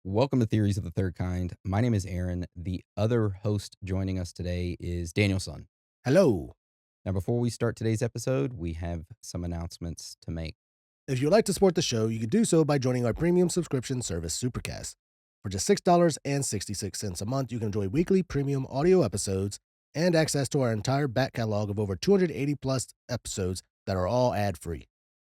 Welcome to Theories of the Third Kind. My name is Aaron. The other host joining us today is Danielson. Hello. Now, before we start today's episode, we have some announcements to make. If you'd like to support the show, you can do so by joining our premium subscription service, Supercast. For just $6.66 a month, you can enjoy weekly premium audio episodes and access to our entire back catalog of over 280 plus episodes that are all ad free.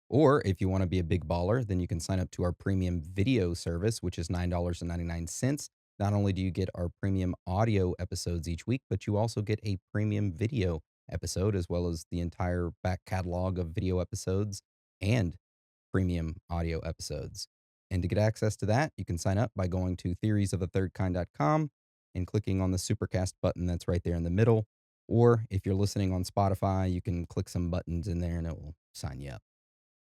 Or if you want to be a big baller, then you can sign up to our premium video service, which is $9.99. Not only do you get our premium audio episodes each week, but you also get a premium video episode as well as the entire back catalog of video episodes and premium audio episodes. And to get access to that, you can sign up by going to theoriesofthethirdkind.com and clicking on the Supercast button that's right there in the middle. Or if you're listening on Spotify, you can click some buttons in there and it will sign you up.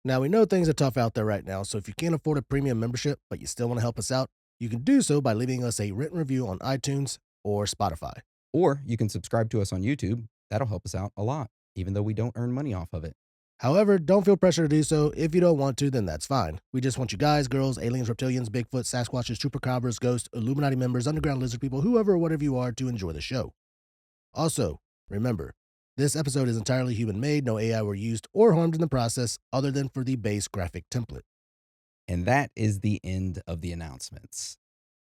Now, we know things are tough out there right now, so if you can't afford a premium membership, but you still want to help us out, you can do so by leaving us a written review on iTunes or Spotify. Or you can subscribe to us on YouTube. That'll help us out a lot, even though we don't earn money off of it. However, don't feel pressure to do so. If you don't want to, then that's fine. We just want you guys, girls, aliens, reptilians, Bigfoot, Sasquatches, chupacabras, ghosts, Illuminati members, underground lizard people, whoever or whatever you are, to enjoy the show. Also, remember, this episode is entirely human made. No AI were used or harmed in the process other than for the base graphic template. And that is the end of the announcements,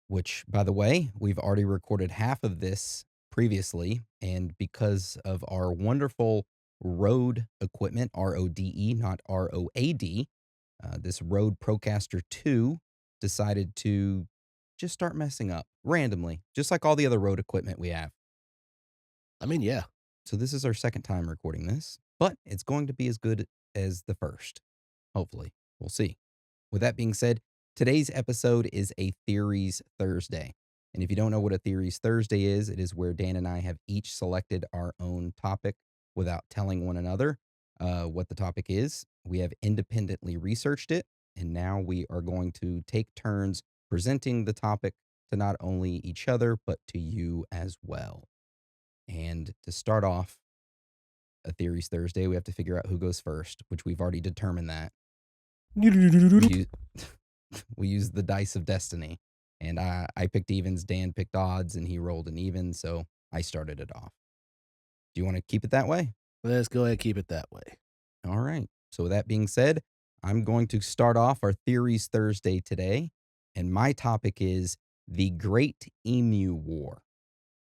which, by the way, we've already recorded half of this previously. And because of our wonderful Rode equipment, RODE, not ROAD, this Rode Procaster 2 decided to just start messing up randomly, just like all the other Rode equipment we have. I mean, yeah. So this is our second time recording this, but it's going to be as good as the first. Hopefully. We'll see. With that being said, today's episode is a Theories Thursday. And if you don't know what a Theories Thursday is, it is where Dan and I have each selected our own topic without telling one another what the topic is. We have independently researched it, and now we are going to take turns presenting the topic to not only each other, but to you as well. And to start off a Theories Thursday, we have to figure out who goes first, which we've already determined that. We use, we use the dice of destiny. And I picked evens, Dan picked odds, and he rolled an even, so I started it off. Do you want to keep it that way? Let's go ahead and keep it that way. All right. So with that being said, I'm going to start off our Theories Thursday today. And my topic is the Great Emu War.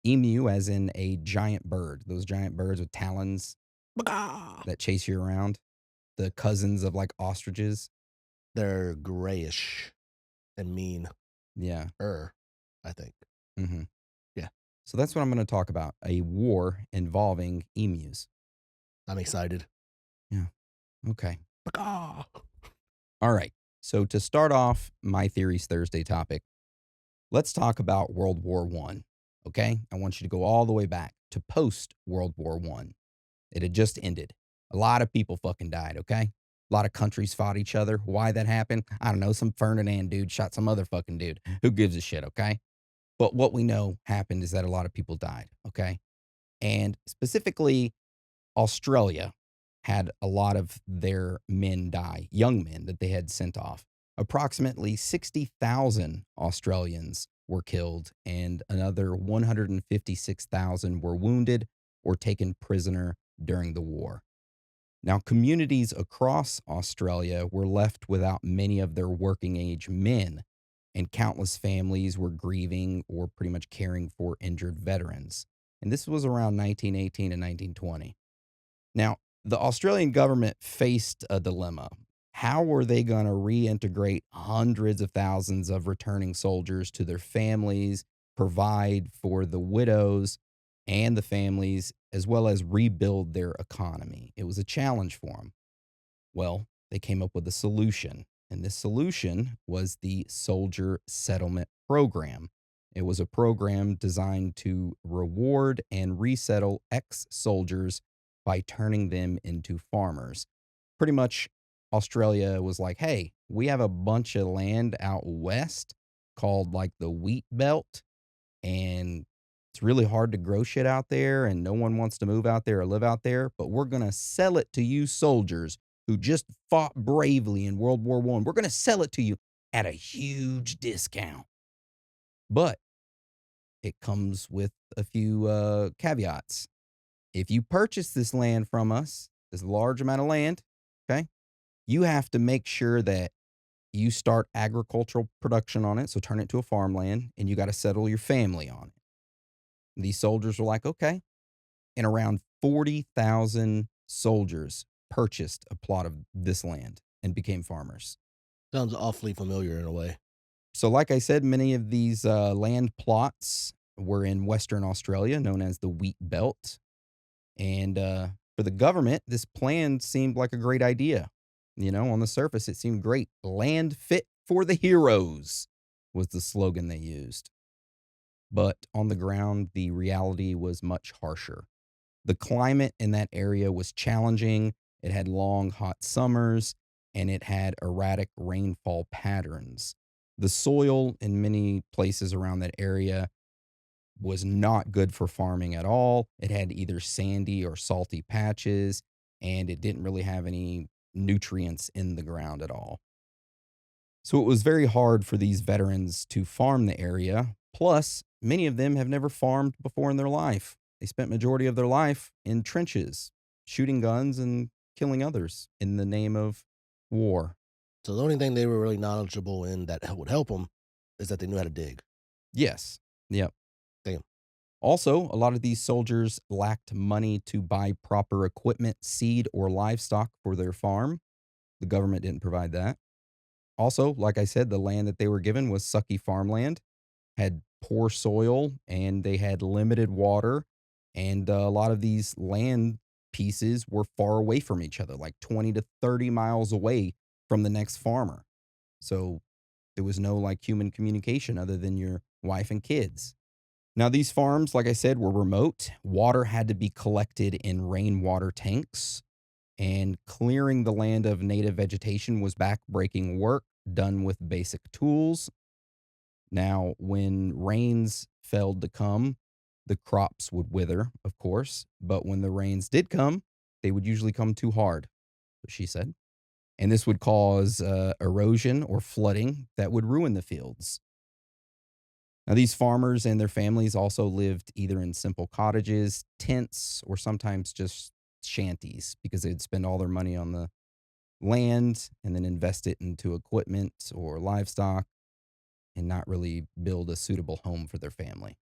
Emu as in a giant bird. Those giant birds with talons that chase you around. The cousins of like ostriches. They're grayish and mean. Yeah. I think. Mm-hmm. Yeah. So that's what I'm going to talk about. A war involving emus. I'm excited. Yeah. Okay. All right. So to start off my Theories Thursday topic, let's talk about World War I. Okay. I want you to go all the way back to post World War I. It had just ended. A lot of people fucking died. Okay. A lot of countries fought each other. Why that happened? I don't know. Some Ferdinand dude shot some other fucking dude. Who gives a shit? Okay. But what we know happened is that a lot of people died. Okay. And specifically, Australia had a lot of their men die, young men that they had sent off. Approximately 60,000 Australians were killed, and another 156,000 were wounded or taken prisoner during the war. Now, communities across Australia were left without many of their working age men, and countless families were grieving or pretty much caring for injured veterans. And this was around 1918 and 1920. Now, the Australian government faced a dilemma. How were they going to reintegrate hundreds of thousands of returning soldiers to their families, provide for the widows and the families, as well as rebuild their economy? It was a challenge for them. Well, they came up with a solution, and this solution was the Soldier Settlement Program. It was a program designed to reward and resettle ex soldiers by turning them into farmers. Pretty much, Australia was like, hey, we have a bunch of land out west called like the wheat belt, and it's really hard to grow shit out there, and no one wants to move out there or live out there, but we're going to sell it to you soldiers who just fought bravely in World War I. We're going to sell it to you at a huge discount. But it comes with a few caveats. If you purchase this land from us, this large amount of land, okay, you have to make sure that you start agricultural production on it. So turn it to a farmland and you got to settle your family on it. These soldiers were like, okay. And around 40,000 soldiers purchased a plot of this land and became farmers. Sounds awfully familiar in a way. So, like I said, many of these land plots were in Western Australia, known as the Wheat Belt. And for the government, this plan seemed like a great idea. You know, on the surface, it seemed great. Land fit for the heroes was the slogan they used. But on the ground, the reality was much harsher. The climate in that area was challenging. It had long, hot summers, and it had erratic rainfall patterns. The soil in many places around that area was not good for farming at all. It had either sandy or salty patches, and it didn't really have any nutrients in the ground at all. So it was very hard for these veterans to farm the area. Plus, many of them have never farmed before in their life. They spent majority of their life in trenches, shooting guns and killing others in the name of war. So the only thing they were really knowledgeable in that would help them is that they knew how to dig. Yes. Yep. Damn. Also, a lot of these soldiers lacked money to buy proper equipment, seed, or livestock for their farm. The government didn't provide that. Also, like I said, the land that they were given was sucky farmland, had poor soil, and they had limited water. And a lot of these land pieces were far away from each other, like 20 to 30 miles away from the next farmer. So there was no like human communication other than your wife and kids. Now, these farms, like I said, were remote. Water had to be collected in rainwater tanks, and clearing the land of native vegetation was backbreaking work done with basic tools. Now, when rains failed to come, the crops would wither, of course, but when the rains did come, they would usually come too hard, she said. And this would cause erosion or flooding that would ruin the fields. Now, these farmers and their families also lived either in simple cottages, tents, or sometimes just shanties because they'd spend all their money on the land and then invest it into equipment or livestock and not really build a suitable home for their family.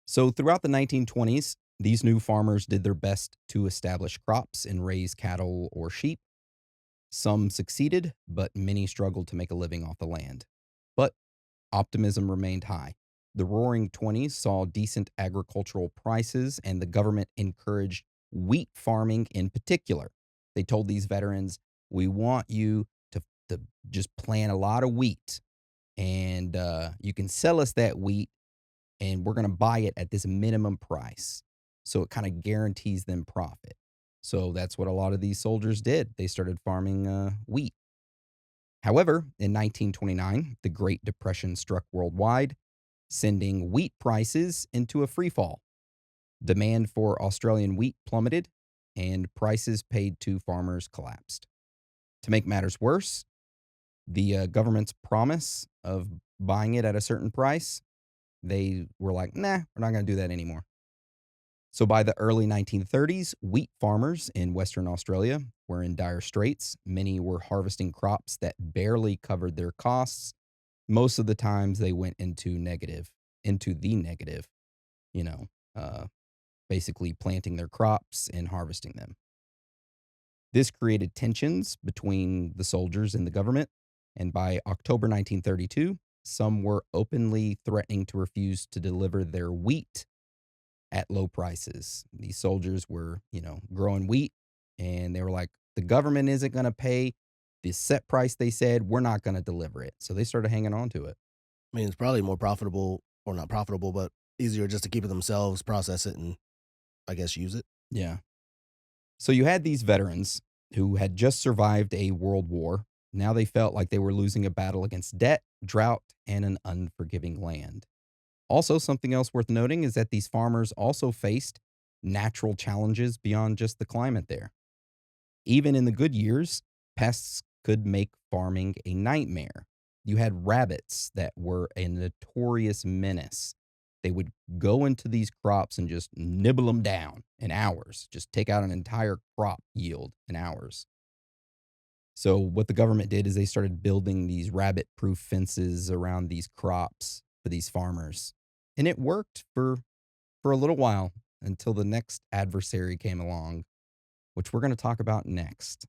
So, throughout the 1920s, these new farmers did their best to establish crops and raise cattle or sheep. Some succeeded, but many struggled to make a living off the land. But optimism remained high. The roaring 20s saw decent agricultural prices, and the government encouraged wheat farming in particular. They told these veterans, we want you to just plant a lot of wheat, and you can sell us that wheat, and we're going to buy it at this minimum price. So it kind of guarantees them profit. So that's what a lot of these soldiers did. They started farming wheat. However, in 1929, the Great Depression struck worldwide, sending wheat prices into a free fall. Demand for Australian wheat plummeted, and prices paid to farmers collapsed. To make matters worse, the government's promise of buying it at a certain price, they were like, nah, we're not going to do that anymore. So by the early 1930s, wheat farmers in Western Australia were in dire straits. Many were harvesting crops that barely covered their costs. Most of the times they went into the negative, you know, uh, basically planting their crops and harvesting them. This created tensions between the soldiers and the government. And by October 1932, some were openly threatening to refuse to deliver their wheat at low prices. These soldiers were, growing wheat and they were like, the government isn't going to pay the set price they said, we're not going to deliver it. So they started hanging on to it. I mean, it's probably more profitable, or not profitable, but easier just to keep it themselves, process it, and I guess use it. Yeah. So you had these veterans who had just survived a world war. Now they felt like they were losing a battle against debt, drought, and an unforgiving land. Also, something else worth noting is that these farmers also faced natural challenges beyond just the climate there. Even in the good years, pests could make farming a nightmare. You had rabbits that were a notorious menace. They would go into these crops and just nibble them down in hours, just take out an entire crop yield in hours. So what the government did is they started building these rabbit-proof fences around these crops for these farmers. And it worked for a little while until the next adversary came along, which we're going to talk about next,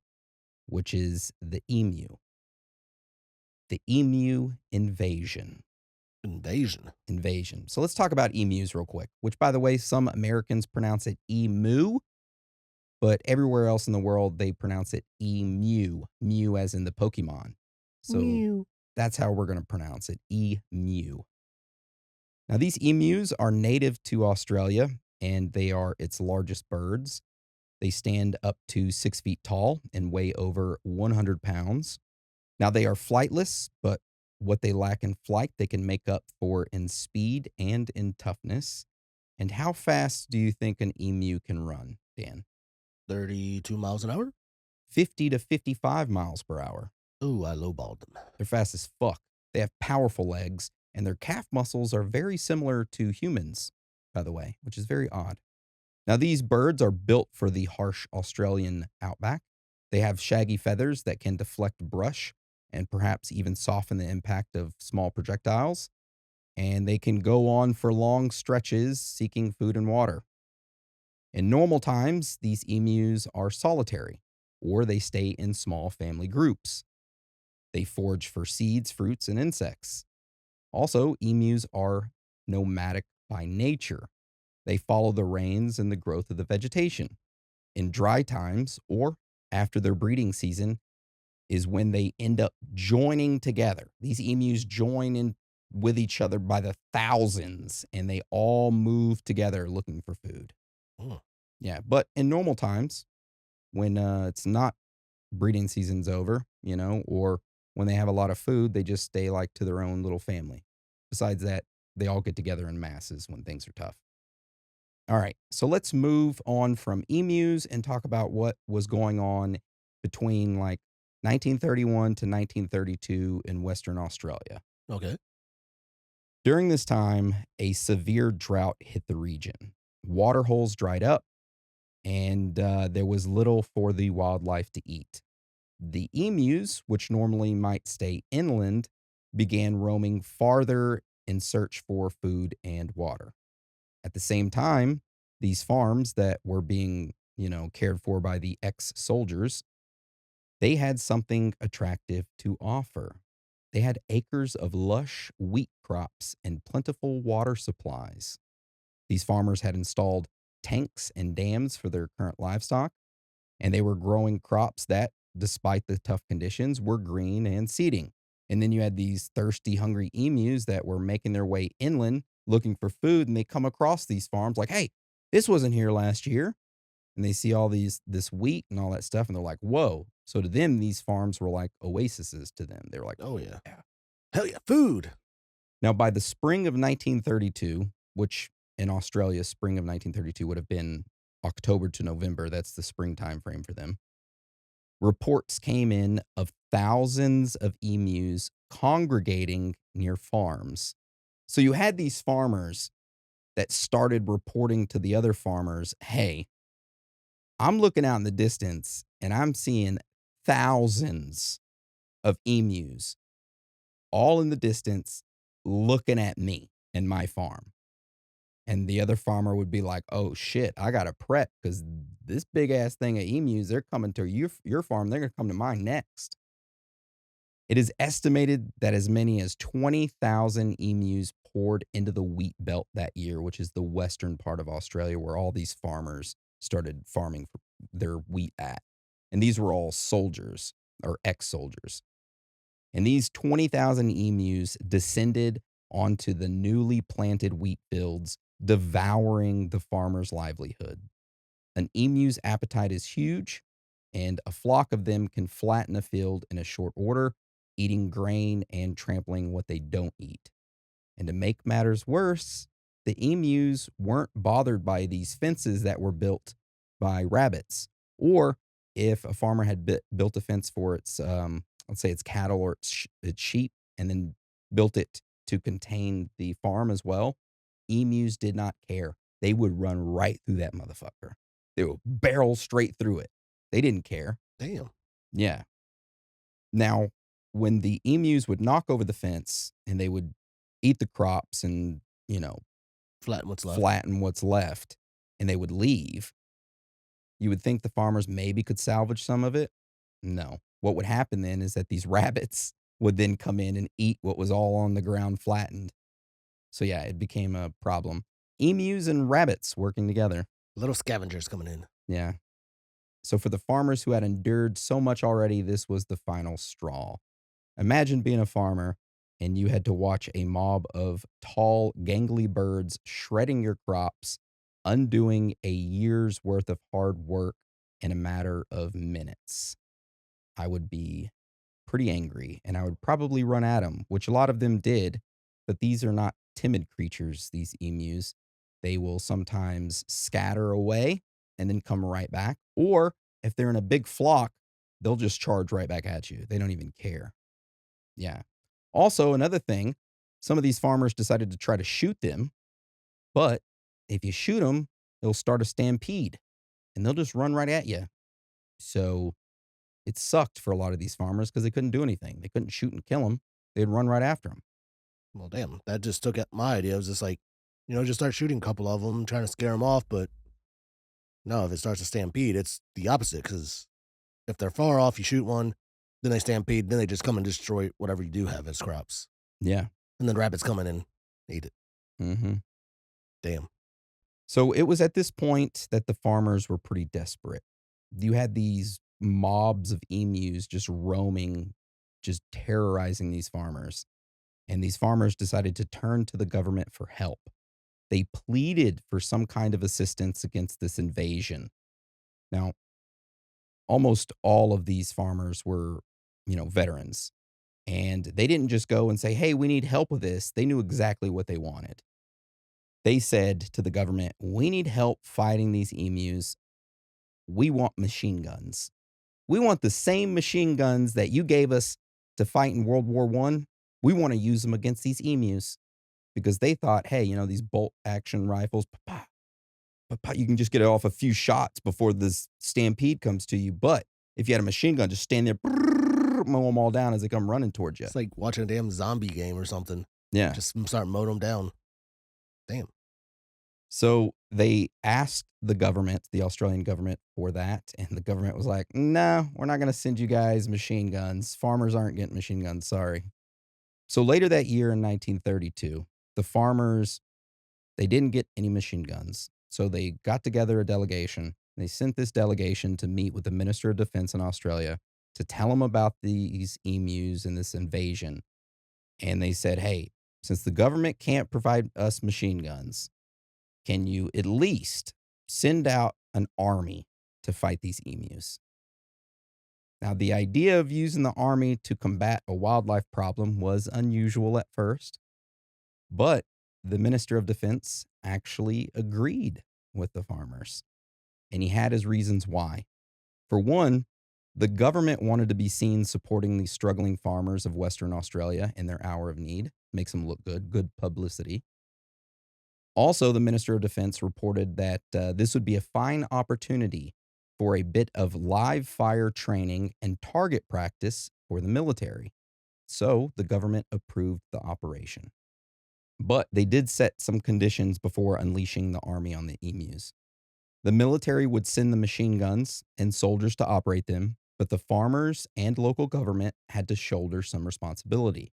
which is the emu invasion. Invasion. Invasion. So let's talk about emus real quick, which, by the way, some Americans pronounce it emu, but everywhere else in the world, they pronounce it emu, mew as in the Pokemon. So Mew. that's how we're going to pronounce it, emu. Now, these emus are native to Australia, and they are its largest birds. They stand up to 6 feet tall and weigh over 100 pounds. Now, they are flightless, but what they lack in flight, they can make up for in speed and in toughness. And how fast do you think an emu can run, Dan? 32 miles an hour? 50 to 55 miles per hour. Ooh, I lowballed them. They're fast as fuck. They have powerful legs, and their calf muscles are very similar to humans, by the way, which is very odd. Now, these birds are built for the harsh Australian outback. They have shaggy feathers that can deflect brush and perhaps even soften the impact of small projectiles. And they can go on for long stretches seeking food and water. In normal times, these emus are solitary, or they stay in small family groups. They forage for seeds, fruits, and insects. Also, emus are nomadic by nature. They follow the rains and the growth of the vegetation. In dry times or after their breeding season is when they end up joining together. These emus join in with each other by the thousands and they all move together looking for food. Mm. Yeah, but in normal times, when it's not breeding season's over, or when they have a lot of food, they just stay like to their own little family. Besides that, they all get together in masses when things are tough. All right, so let's move on from emus and talk about what was going on between like 1931 to 1932 in Western Australia. Okay. During this time, a severe drought hit the region. Water holes dried up, and there was little for the wildlife to eat. The emus, which normally might stay inland, began roaming farther in search for food and water. At the same time, these farms that were being, cared for by the ex-soldiers, they had something attractive to offer. They had acres of lush wheat crops and plentiful water supplies. These farmers had installed tanks and dams for their current livestock, and they were growing crops that, despite the tough conditions, were green and seeding. And then you had these thirsty, hungry emus that were making their way inland looking for food, and they come across these farms like, hey, this wasn't here last year. And they see all this wheat and all that stuff, and they're like, whoa. So to them, these farms were like oases to them. They were like, Oh, yeah. Hell yeah. Food. Now, by the spring of 1932, which in Australia, spring of 1932 would have been October to November. That's the spring time frame for them. Reports came in of thousands of emus congregating near farms. So you had these farmers that started reporting to the other farmers, hey, I'm looking out in the distance and I'm seeing thousands of emus all in the distance looking at me and my farm. And the other farmer would be like, oh shit, I got to prep because this big ass thing of emus, they're coming to your farm. They're going to come to mine next. It is estimated that as many as 20,000 emus poured into the wheat belt that year, which is the western part of Australia where all these farmers started farming for their wheat at. And these were all soldiers or ex-soldiers. And these 20,000 emus descended onto the newly planted wheat fields, devouring the farmer's livelihood. An emu's appetite is huge, and a flock of them can flatten a field in a short order, eating grain and trampling what they don't eat. And to make matters worse, the emus weren't bothered by these fences that were built by rabbits. Or if a farmer had built a fence for its, let's say its cattle or its sheep, and then built it to contain the farm as well, emus did not care. They would run right through that motherfucker. They would barrel straight through it. They didn't care. Damn. Yeah. Now, when the emus would knock over the fence and they would eat the crops and, Flatten what's left. flatten what's left and they would leave, you would think the farmers maybe could salvage some of it. No. What would happen then is that these rabbits would then come in and eat what was all on the ground flattened. So, yeah, it became a problem. Emus and rabbits working together. Little scavengers coming in. Yeah. So, for the farmers who had endured so much already, this was the final straw. Imagine being a farmer and you had to watch a mob of tall, gangly birds shredding your crops, undoing a year's worth of hard work in a matter of minutes. I would be pretty angry and I would probably run at them, which a lot of them did. But these are not timid creatures, these emus. They will sometimes scatter away and then come right back. Or if they're in a big flock, they'll just charge right back at you. They don't even care. Yeah. Also, another thing, some of these farmers decided to try to shoot them, but if you shoot them, they'll start a stampede and they'll just run right at you. So it sucked for a lot of these farmers because they couldn't do anything. They couldn't shoot and kill them. They'd run right after them. Well, damn. That just took out my idea. It was just like, just start shooting a couple of them, trying to scare them off. But no, if it starts to stampede, it's the opposite. Because if they're far off, you shoot one, then they stampede, then they just come and destroy whatever you do have as crops. Yeah. And then rabbits come in and eat it. Hmm. Damn. So it was at this point that the farmers were pretty desperate. You had these mobs of emus just roaming, just terrorizing these farmers. And these farmers decided to turn to the government for help. They pleaded for some kind of assistance against this invasion. Now, almost all of these farmers were, veterans. And they didn't just go and say, hey, we need help with this. They knew exactly what they wanted. They said to the government, we need help fighting these emus. We want machine guns. We want the same machine guns that you gave us to fight in World War I. We want to use them against these emus because they thought, hey, these bolt action rifles, you can just get it off a few shots before this stampede comes to you. But if you had a machine gun, just stand there, mow them all down as they come running towards you. It's like watching a damn zombie game or something. Yeah. Just start mowing them down. Damn. So they asked the government, the Australian government, for that. And the government was like, no, we're not going to send you guys machine guns. Farmers aren't getting machine guns. Sorry. So later that year in 1932, the farmers, they didn't get any machine guns. So they got together a delegation. They sent this delegation to meet with the Minister of Defense in Australia to tell him about these emus and this invasion. And they said, hey, since the government can't provide us machine guns, can you at least send out an army to fight these emus? Now, the idea of using the army to combat a wildlife problem was unusual at first, but the Minister of Defense actually agreed with the farmers, and he had his reasons why. For one, the government wanted to be seen supporting the struggling farmers of Western Australia in their hour of need. Makes them look good, good publicity. Also, the Minister of Defense reported that this would be a fine opportunity for a bit of live fire training and target practice for the military. So the government approved the operation. But they did set some conditions before unleashing the army on the emus. The military would send the machine guns and soldiers to operate them, but the farmers and local government had to shoulder some responsibility.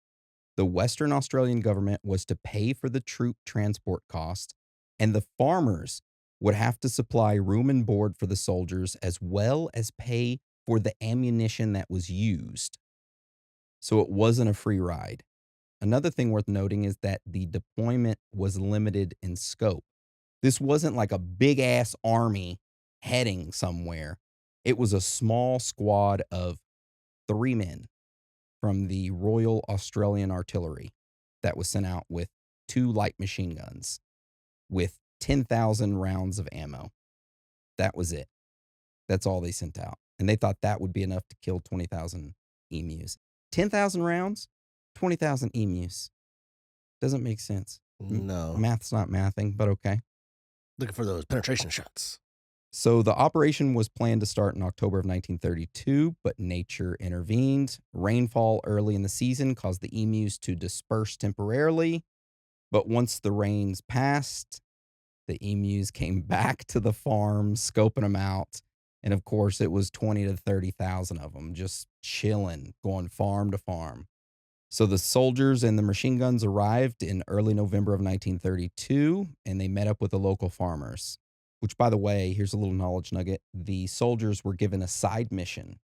The Western Australian government was to pay for the troop transport cost, and the farmers would have to supply room and board for the soldiers as well as pay for the ammunition that was used. So it wasn't a free ride. Another thing worth noting is that the deployment was limited in scope. This wasn't like a big ass army heading somewhere. It was a small squad of 3 men from the Royal Australian Artillery that was sent out with 2 light machine guns with 10,000 rounds of ammo. That was it. That's all they sent out. And they thought that would be enough to kill 20,000 emus. 10,000 rounds? 20,000 emus. Doesn't make sense. No. Math's not mathing, but okay. Looking for those penetration shots. So the operation was planned to start in October of 1932, but nature intervened. Rainfall early in the season caused the emus to disperse temporarily. But once the rains passed, the emus came back to the farm, scoping them out. And of course, it was 20 to 30,000 of them just chilling, going farm to farm. So the soldiers and the machine guns arrived in early November of 1932, and they met up with the local farmers. Which, by the way, here's a little knowledge nugget. The soldiers were given a side mission.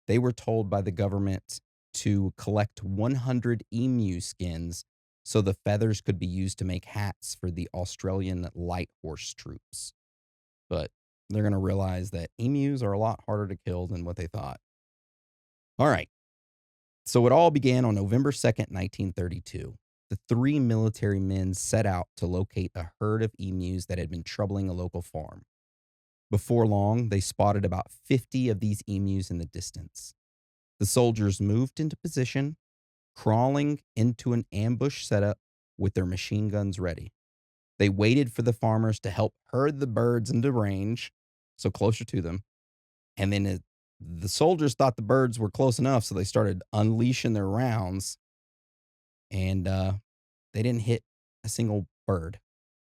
They were told by the government to collect 100 emu skins so the feathers could be used to make hats for the Australian light horse troops. But they're going to realize that emus are a lot harder to kill than what they thought. All right. So it all began on November 2nd, 1932. The three military men set out to locate a herd of emus that had been troubling a local farm. Before long, they spotted about 50 of these emus in the distance. The soldiers moved into position, crawling into an ambush setup with their machine guns ready. They waited for the farmers to help herd the birds into range, so closer to them. And then the soldiers thought the birds were close enough, so they started unleashing their rounds. And they didn't hit a single bird.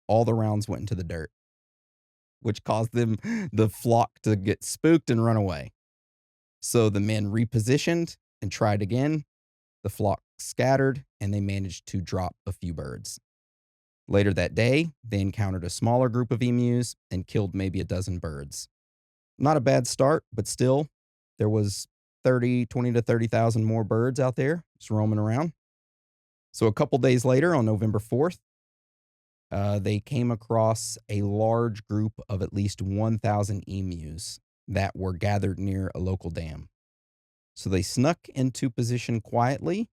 All the rounds went into the dirt, which caused the flock to get spooked and run away. So the men repositioned and tried again. The flock scattered, and they managed to drop a few birds. Later that day, they encountered a smaller group of emus and killed maybe a dozen birds. Not a bad start, but still, there was 20 to 30,000 more birds out there just roaming around. So a couple days later, on November 4th, they came across a large group of at least 1,000 emus that were gathered near a local dam. So they snuck into position quietly,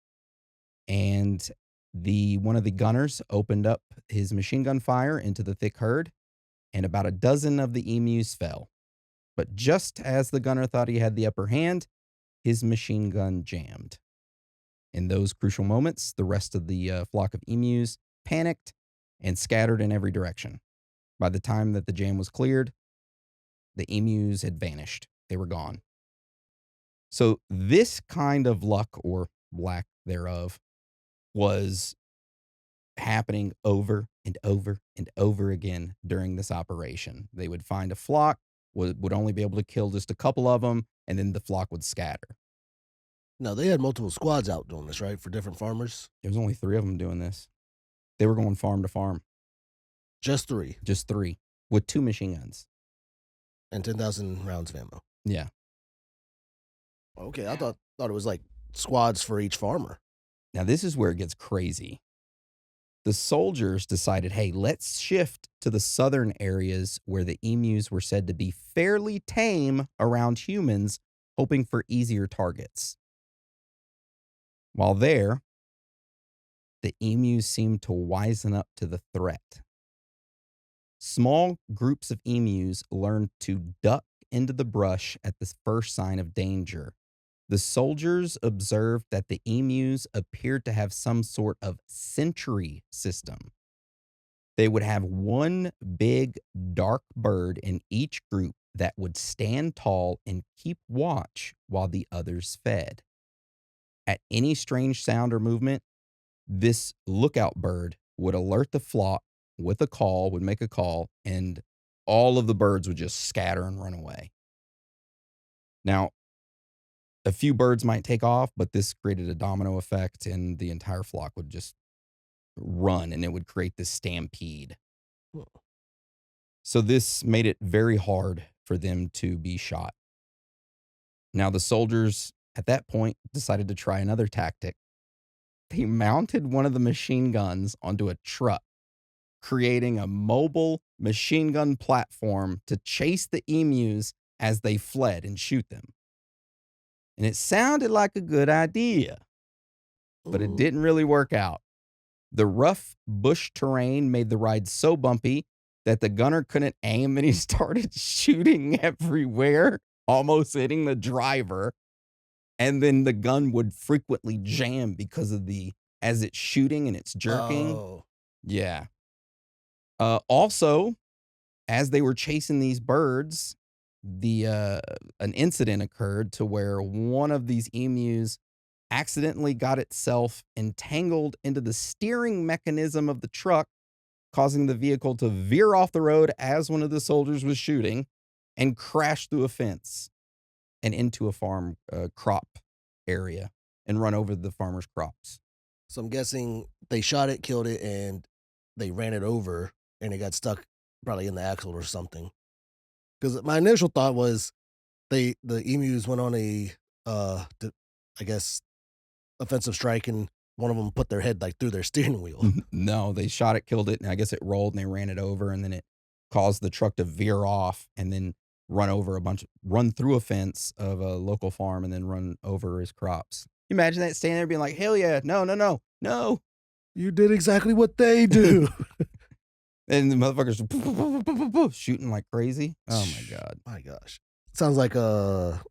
and one of the gunners opened up his machine gun fire into the thick herd, and about a dozen of the emus fell. But just as the gunner thought he had the upper hand, his machine gun jammed. In those crucial moments, the rest of the flock of emus panicked and scattered in every direction. By the time that the jam was cleared, the emus had vanished. They were gone. So this kind of luck, or lack thereof, was happening over and over and over again during this operation. They would find a flock, would only be able to kill just a couple of them, and then the flock would scatter. Now, they had multiple squads out doing this, right? For different farmers? There was only 3 of them doing this. They were going farm to farm. Just 3. Just 3 with 2 machine guns. And 10,000 rounds of ammo. Yeah. Okay, I thought it was like squads for each farmer. Now, this is where it gets crazy. The soldiers decided, hey, let's shift to the southern areas where the emus were said to be fairly tame around humans, hoping for easier targets. While there, the emus seemed to wisen up to the threat. Small groups of emus learned to duck into the brush at the first sign of danger. The soldiers observed that the emus appeared to have some sort of sentry system. They would have one big dark bird in each group that would stand tall and keep watch while the others fed. At any strange sound or movement, this lookout bird would alert the flock with a call, would make a call, and all of the birds would just scatter and run away. Now, a few birds might take off, but this created a domino effect, and the entire flock would just run, and it would create this stampede. So this made it very hard for them to be shot. Now, the soldiers at that point decided to try another tactic. They mounted one of the machine guns onto a truck, creating a mobile machine gun platform to chase the emus as they fled and shoot them. And it sounded like a good idea, but it didn't really work out. The rough bush terrain made the ride so bumpy that the gunner couldn't aim, and he started shooting everywhere, almost hitting the driver. And then the gun would frequently jam because of as it's shooting and it's jerking. Oh, Yeah. Also, as they were chasing these birds, an incident occurred to where one of these emus accidentally got itself entangled into the steering mechanism of the truck, causing the vehicle to veer off the road as one of the soldiers was shooting and crash through a fence and into a farm crop area and run over the farmer's crops. so I'm guessing they shot it, killed it, and they ran it over, and it got stuck probably in the axle or something. Because my initial thought was the emus went on I guess, offensive strike, and one of them put their head like through their steering wheel. No, they shot it, killed it, and I guess it rolled and they ran it over, and then it caused the truck to veer off and then run through a fence of a local farm and then run over his crops. You imagine that standing there being like, hell yeah, no, no, no, no. You did exactly what they do. And the motherfuckers shooting like crazy. Oh my God. My gosh, sounds like a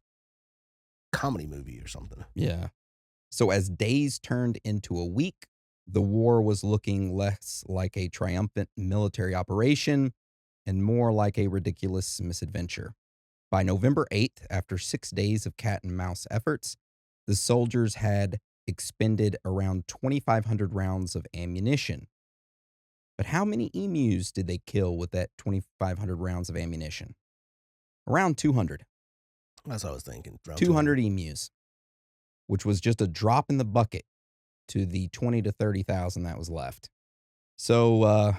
comedy movie or something. Yeah. So as days turned into a week, the war was looking less like a triumphant military operation and more like a ridiculous misadventure. By November 8th, after 6 days of cat and mouse efforts, the soldiers had expended around 2,500 rounds of ammunition. But how many emus did they kill with that 2,500 rounds of ammunition? Around 200. That's what I was thinking. Around 200 emus, which was just a drop in the bucket to the 20 to 30,000 that was left. So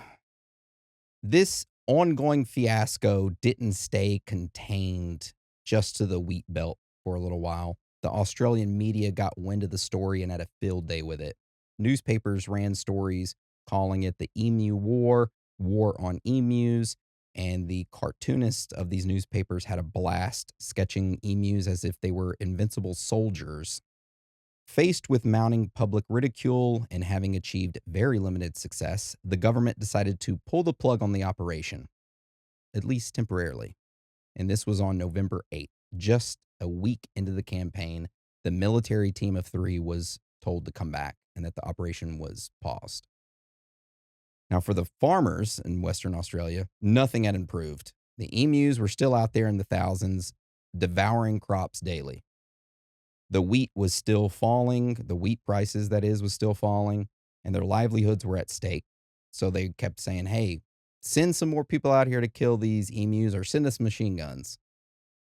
this ongoing fiasco didn't stay contained just to the wheat belt for a little while. The Australian media got wind of the story and had a field day with it. Newspapers ran stories calling it the Emu War, War on Emus, and the cartoonists of these newspapers had a blast sketching emus as if they were invincible soldiers. Faced with mounting public ridicule and having achieved very limited success, the government decided to pull the plug on the operation, at least temporarily. And this was on November 8th. Just a week into the campaign, the military team of 3 was told to come back and that the operation was paused. Now, for the farmers in Western Australia, nothing had improved. The emus were still out there in the thousands, devouring crops daily. The wheat was still falling. The wheat prices, that is, was still falling, and their livelihoods were at stake. So they kept saying, hey, send some more people out here to kill these emus or send us machine guns.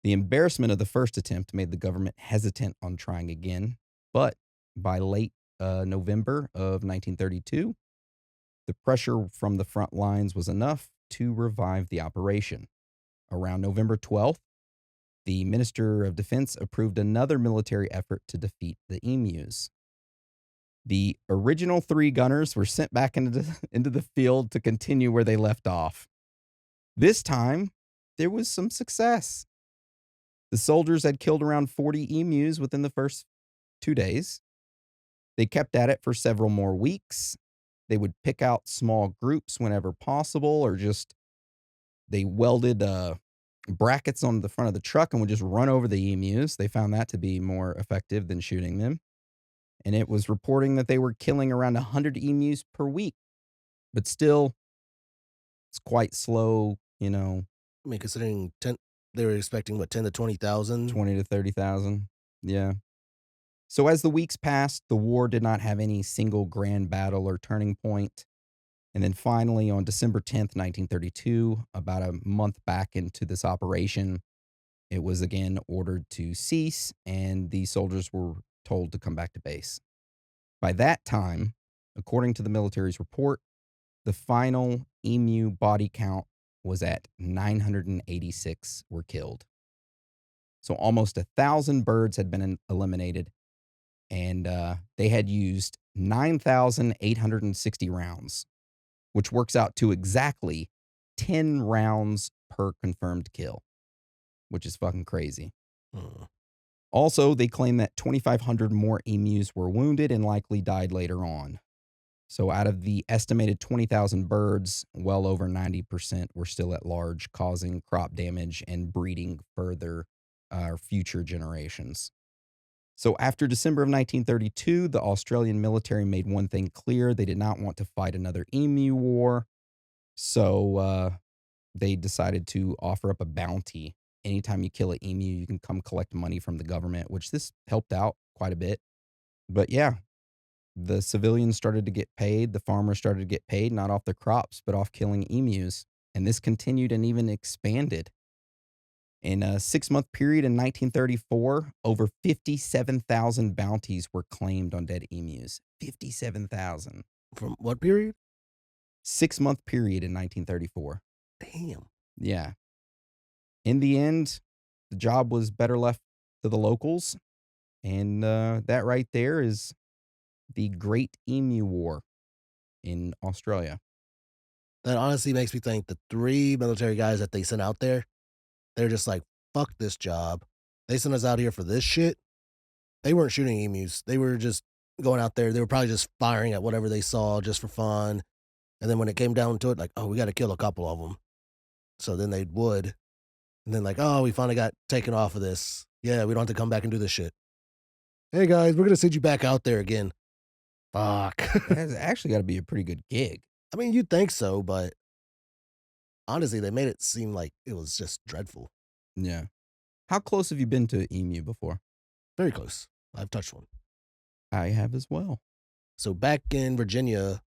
The embarrassment of the first attempt made the government hesitant on trying again. But by late November of 1932, the pressure from the front lines was enough to revive the operation. Around November 12th, the Minister of Defense approved another military effort to defeat the emus. The original 3 gunners were sent back into the field to continue where they left off. This time, there was some success. The soldiers had killed around 40 emus within the first 2 days. They kept at it for several more weeks. They would pick out small groups whenever possible, or just they welded brackets on the front of the truck and would just run over the emus. They found that to be more effective than shooting them. And it was reporting that they were killing around 100 emus per week. But still, it's quite slow, I mean, considering they were expecting what 10 to 20,000. 20 to 30,000. Yeah. So as the weeks passed, the war did not have any single grand battle or turning point. And then finally, on December 10th, 1932, about a month back into this operation, it was again ordered to cease, and the soldiers were told to come back to base. By that time, according to the military's report, the final emu body count was at 986 were killed. So almost 1,000 birds had been eliminated, and they had used 9,860 rounds, which works out to exactly 10 rounds per confirmed kill, which is fucking crazy. Also, they claim that 2,500 more emus were wounded and likely died later on. So out of the estimated 20,000 birds, well over 90% were still at large, causing crop damage and breeding further future generations. So after December of 1932, the Australian military made one thing clear. They did not want to fight another emu war. So they decided to offer up a bounty. Anytime you kill an emu, you can come collect money from the government, which this helped out quite a bit. But yeah, the civilians started to get paid. The farmers started to get paid, not off their crops, but off killing emus. And this continued and even expanded. In a 6 month period in 1934, over 57,000 bounties were claimed on dead emus. 57,000. From what period? 6 month period in 1934. Damn. Yeah. In the end, the job was better left to the locals. And that right there is the Great Emu War in Australia. That honestly makes me think the 3 military guys that they sent out there, they're just like, "Fuck this job. They sent us out here for this shit." They weren't shooting emus. They were just going out there. They were probably just firing at whatever they saw just for fun. And then when it came down to it, like, "Oh, we gotta kill a couple of them." So then they would. And then like, "Oh, we finally got taken off of this. Yeah, we don't have to come back and do this shit. Hey, guys, we're gonna send you back out there again." Fuck. That has actually got to be a pretty good gig. I mean, you'd think so, but honestly, they made it seem like it was just dreadful. Yeah. How close have you been to emu before? Very close. I've touched one. I have as well. So back in Virginia,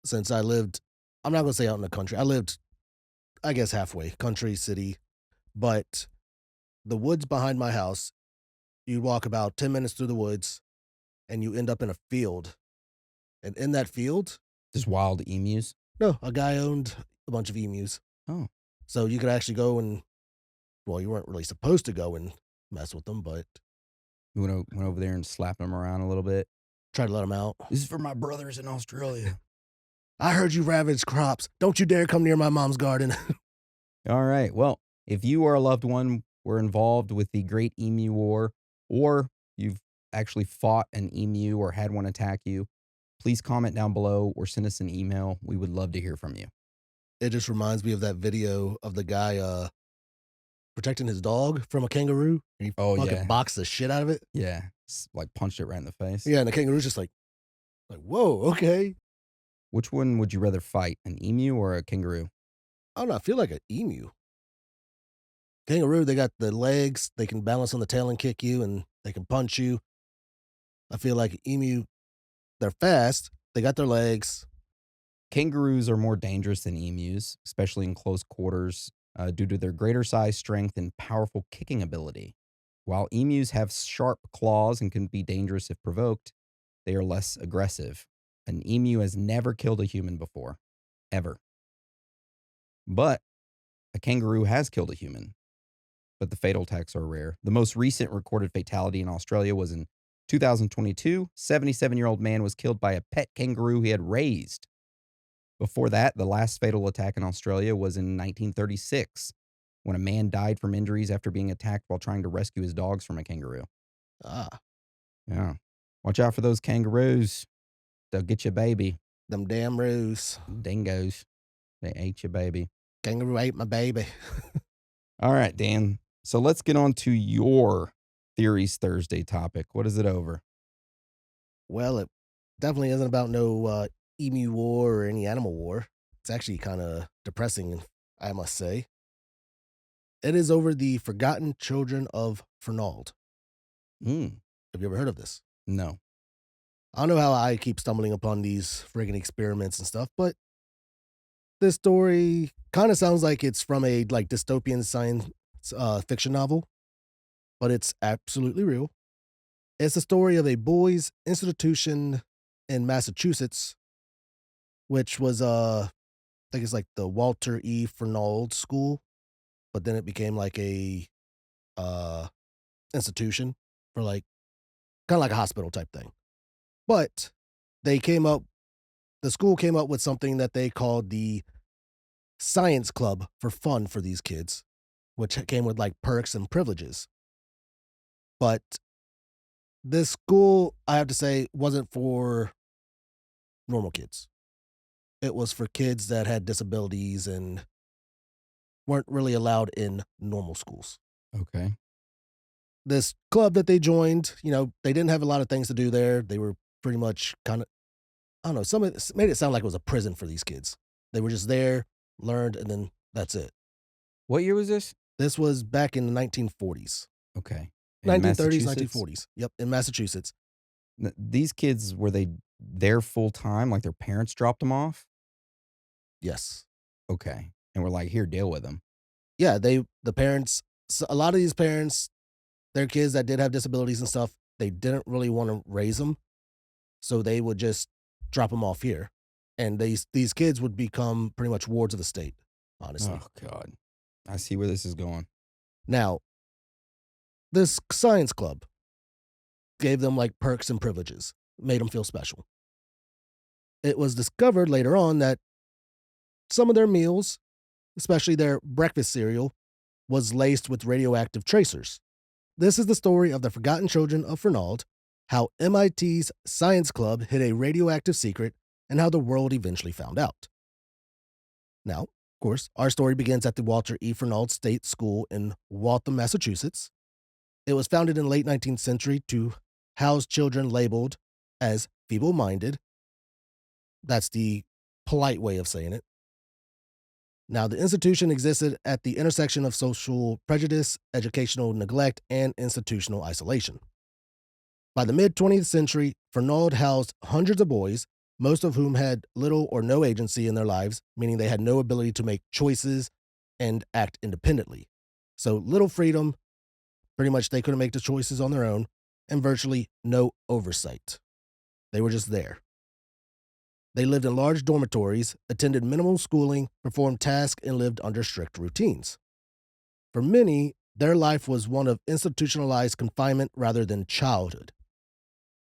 since I lived, I'm not gonna say out in the country. I lived, I guess, halfway, country, city, but the woods behind my house, you walk about 10 minutes through the woods and you end up in a field. And in that field, Just wild emus. no, a guy owned a bunch of emus. Oh, So you could actually go and, well, you weren't really supposed to go and mess with them, but you went over there and slapped them around a little bit. try to let them out. This is for my brothers in Australia. I heard you ravaged crops. Don't you dare come near my mom's garden. All right. Well, if you or a loved one were involved with the Great Emu War, or you've actually fought an emu or had one attack you, please comment down below or send us an email. We would love to hear from you. It just reminds me of that video of the guy protecting his dog from a kangaroo, and he Oh, fucking yeah. boxed the shit out of it. Yeah. Like punched it right in the face. Yeah, and the kangaroo's just like, whoa, okay. Which one would you rather fight, an emu or a kangaroo? I don't know. I feel like an emu. Kangaroo, they got the legs. They can balance on the tail and kick you, and they can punch you. I feel like emu, they're fast. They got their legs. Kangaroos are more dangerous than emus, especially in close quarters, due to their greater size, strength, and powerful kicking ability. While emus have sharp claws and can be dangerous if provoked, they are less aggressive. An emu has never killed a human before, ever. But a kangaroo has killed a human, but the fatal attacks are rare. The most recent recorded fatality in Australia was in 2022. 77-year-old man was killed by a pet kangaroo he had raised. Before that, the last fatal attack in Australia was in 1936, when a man died from injuries after being attacked while trying to rescue his dogs from a kangaroo. Ah, Yeah. Watch out for those kangaroos. They'll get your baby. them damn roos. Dingoes. They ate your baby. Kangaroo ate my baby. All right, Dan. So let's get on to your Theories Thursday topic. What is it over? Well, it definitely isn't about no emu war or any animal war. It's actually kind of depressing, I must say. It is over the forgotten children of Fernald. Mm, Have you ever heard of this? no. I don't know how I keep stumbling upon these friggin' experiments and stuff, but this story kind of sounds like it's from a like dystopian science fiction novel, but it's absolutely real. It's the story of a boys' institution in Massachusetts, which was I think it's like the Walter E. Fernald School, but then it became like a uh institution for like kind of like a hospital type thing. But they came up the school came up with something that they called the science club for fun for these kids, which came with like perks and privileges. But this school, I have to say, wasn't for normal kids. It was for kids that had disabilities and weren't really allowed in normal schools. Okay. This club that they joined, they didn't have a lot of things to do there. They were pretty much kind of, I don't know, some of it made it sound like it was a prison for these kids. They were just there, learned, and then that's it. What year was this? This was back in the 1940s, Okay. In 1930s, Massachusetts? 1940s. Yep, in Massachusetts. These kids, were they there full time? Like their parents dropped them off? Yes. Okay. And we're like, here, deal with them. Yeah, the parents, a lot of these parents, their kids that did have disabilities and stuff, they didn't really want to raise them. So they would just drop them off here. And these kids would become pretty much wards of the state, honestly. Oh, God. I see where this is going. Now, this science club gave them like perks and privileges, made them feel special. It was discovered later on that some of their meals, especially their breakfast cereal, was laced with radioactive tracers. This is the story of the forgotten children of Fernald, how MIT's science club hid a radioactive secret, and how the world eventually found out. Now, of course, our story begins at the Walter E. Fernald State School in Waltham, Massachusetts. It was founded in the late 19th century to house children labeled as feeble minded. That's the polite way of saying it. Now, the institution existed at the intersection of social prejudice, educational neglect, and institutional isolation. By the mid 20th century, Fernald housed hundreds of boys, most of whom had little or no agency in their lives, meaning they had no ability to make choices and act independently. So, little freedom, pretty much they couldn't make the choices on their own, and virtually no oversight. They were just there. They lived in large dormitories, attended minimal schooling, performed tasks, and lived under strict routines. For many, their life was one of institutionalized confinement rather than childhood.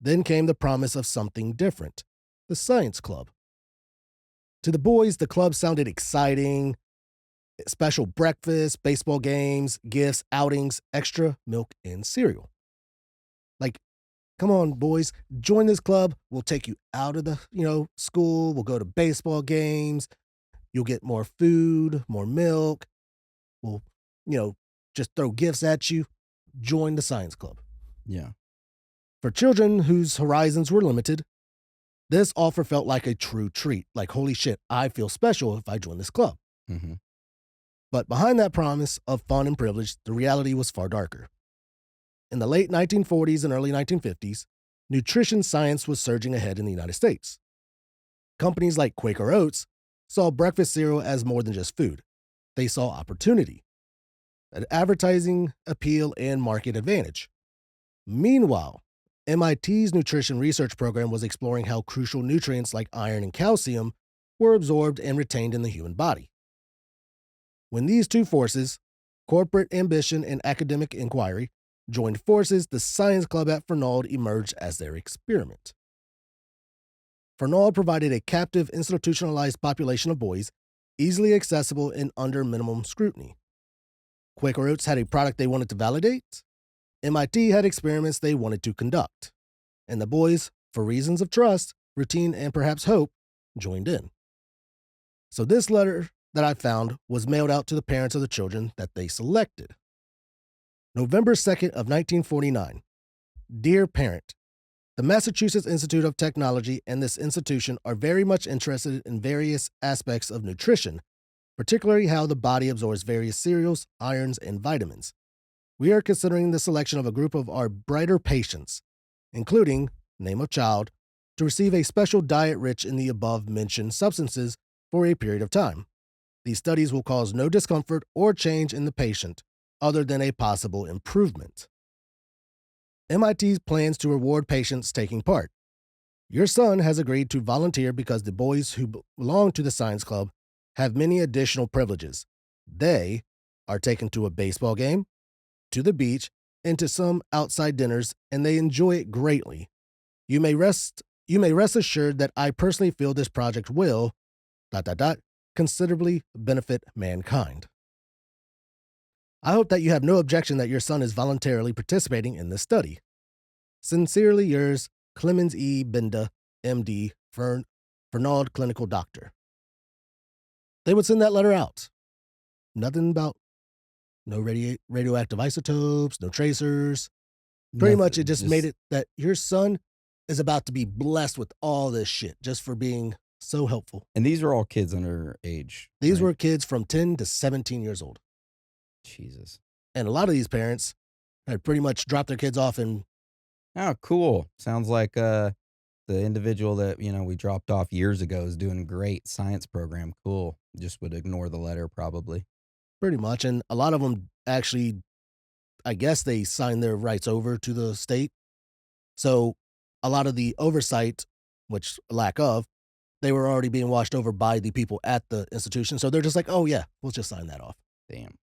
Then came the promise of something different, the science club. To the boys, the club sounded exciting: special breakfasts, baseball games, gifts, outings, extra milk and cereal. Like, come on, boys, join this club. We'll take you out of the, school. We'll go to baseball games. You'll get more food, more milk. We'll, you know, just throw gifts at you. Join the science club. Yeah. For children whose horizons were limited, this offer felt like a true treat. Like, holy shit, I feel special if I join this club. Mm-hmm. But behind that promise of fun and privilege, the reality was far darker. In the late 1940s and early 1950s, nutrition science was surging ahead in the United States. Companies like Quaker Oats saw breakfast cereal as more than just food. They saw opportunity, an advertising appeal, and market advantage. Meanwhile, MIT's nutrition research program was exploring how crucial nutrients like iron and calcium were absorbed and retained in the human body. When these two forces, corporate ambition and academic inquiry, joined forces, the science club at Fernald emerged as their experiment. Fernald provided a captive, institutionalized population of boys, easily accessible and under minimum scrutiny. Quaker Oats had a product they wanted to validate. MIT had experiments they wanted to conduct. And the boys, for reasons of trust, routine, and perhaps hope, joined in. So this letter that I found was mailed out to the parents of the children that they selected. November 2nd of 1949. Dear parent, the Massachusetts Institute of Technology and this institution are very much interested in various aspects of nutrition, particularly how the body absorbs various cereals, irons, and vitamins. We are considering the selection of a group of our brighter patients, including, name of child, to receive a special diet rich in the above-mentioned substances for a period of time. These studies will cause no discomfort or change in the patient, other than a possible improvement. MIT plans to reward patients taking part. Your son has agreed to volunteer because the boys who belong to the science club have many additional privileges. They are taken to a baseball game, to the beach, and to some outside dinners, and they enjoy it greatly. You may rest assured that I personally feel this project will ... considerably benefit mankind. I hope that you have no objection that your son is voluntarily participating in this study. Sincerely yours, Clemens E. Benda, MD, Fernald Clinical Doctor. They would send that letter out. Nothing about No radioactive isotopes, no tracers. Pretty much it Nothing. just made Just it that your son is about to be blessed with all this shit just for being so helpful. and these are all kids under age, These right? were kids from 10 to 17 years old. Jesus. And a lot of these parents had pretty much dropped their kids off in Oh, cool. Sounds like, the individual that, we dropped off years ago is doing great science program. Cool. Just would ignore the letter probably. pretty much. And a lot of them actually, I guess they signed their rights over to the state. So a lot of the oversight, which lack of, they were already being washed over by the people at the institution. So they're just like, oh, yeah, we'll just sign that off. Damn.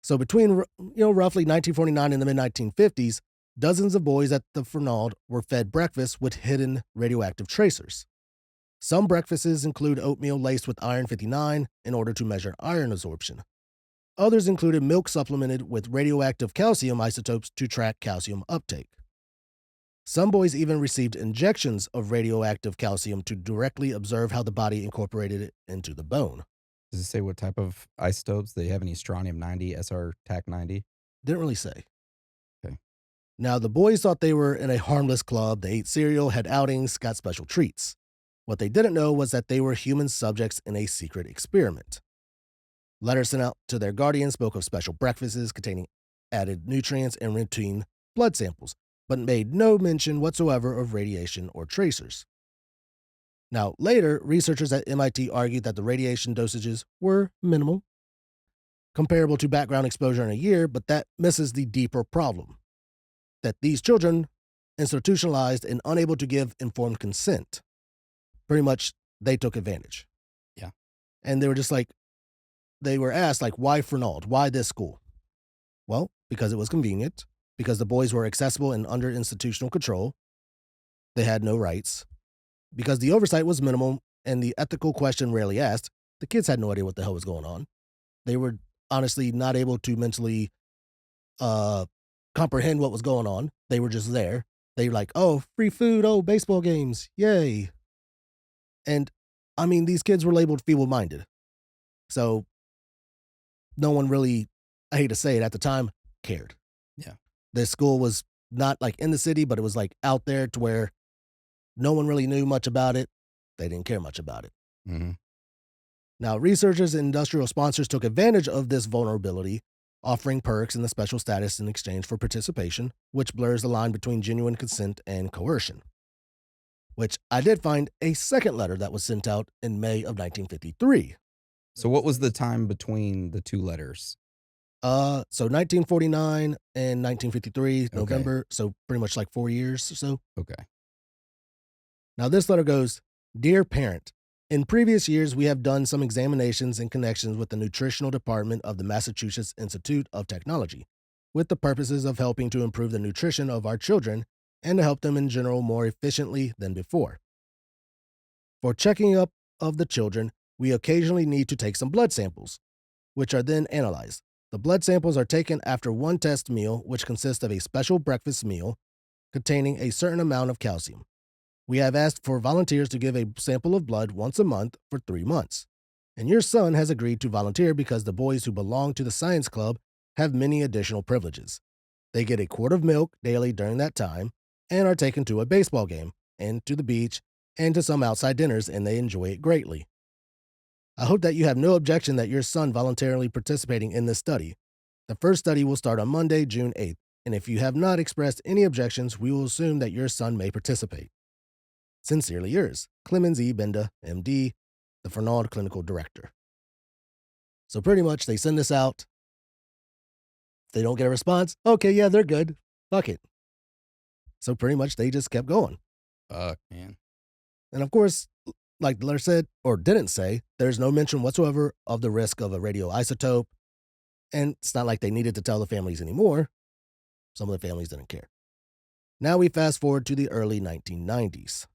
So between roughly 1949 and the mid 1950s, dozens of boys at the Fernald were fed breakfast with hidden radioactive tracers. Some breakfasts include oatmeal laced with iron 59 in order to measure iron absorption. Others included milk supplemented with radioactive calcium isotopes to track calcium uptake. Some boys even received injections of radioactive calcium to directly observe how the body incorporated it into the bone. Does it say what type of isotopes? They have any strontium-90, SR-TAC-90? Didn't really say. Okay. Now, the boys thought they were in a harmless club. They ate cereal, had outings, got special treats. What they didn't know was that they were human subjects in a secret experiment. Letters sent out to their guardians spoke of special breakfasts containing added nutrients and routine blood samples, but made no mention whatsoever of radiation or tracers. Now, later, researchers at MIT argued that the radiation dosages were minimal, comparable to background exposure in a year, but that misses the deeper problem that these children, institutionalized and unable to give informed consent, pretty much they took advantage. Yeah. And they were just like, they were asked, like, why Fernald? Why this school? Well, because it was convenient, because the boys were accessible and under institutional control. They had no rights. Because the oversight was minimal and the ethical question rarely asked, the kids had no idea what the hell was going on. They were honestly not able to mentally comprehend what was going on. They were just there. They were like, oh, free food, oh, baseball games, yay. And I mean, these kids were labeled feeble minded. So no one really, I hate to say it, at the time, cared. Yeah. This school was not like in the city, but it was like out there to where no one really knew much about it. They didn't care much about it. Mm-hmm. Now, researchers and industrial sponsors took advantage of this vulnerability, offering perks and the special status in exchange for participation, which blurs the line between genuine consent and coercion. Which I did find a second letter that was sent out in May of 1953. So what was the time between the two letters? So 1949 and 1953, Okay. November, so pretty much like 4 years or so. Okay. Now, this letter goes, Dear Parent, in previous years, we have done some examinations and connections with the nutritional department of the Massachusetts Institute of Technology, with the purposes of helping to improve the nutrition of our children and to help them in general more efficiently than before. For checking up of the children, we occasionally need to take some blood samples, which are then analyzed. The blood samples are taken after one test meal, which consists of a special breakfast meal containing a certain amount of calcium. We have asked for volunteers to give a sample of blood once a month for 3 months. And your son has agreed to volunteer because the boys who belong to the science club have many additional privileges. They get a quart of milk daily during that time and are taken to a baseball game and to the beach and to some outside dinners, and they enjoy it greatly. I hope that you have no objection that your son voluntarily participating in this study. The first study will start on Monday, June 8th, and if you have not expressed any objections, we will assume that your son may participate. Sincerely yours, Clemens E. Benda, MD, the Fernald Clinical Director. So pretty much they send this out. If they don't get a response, okay, yeah, they're good. Fuck it. So pretty much they just kept going. Fuck, man. And of course, like the letter said, or didn't say, there's no mention whatsoever of the risk of a radioisotope. And it's not like they needed to tell the families anymore. Some of the families didn't care. Now we fast forward to the early 1990s.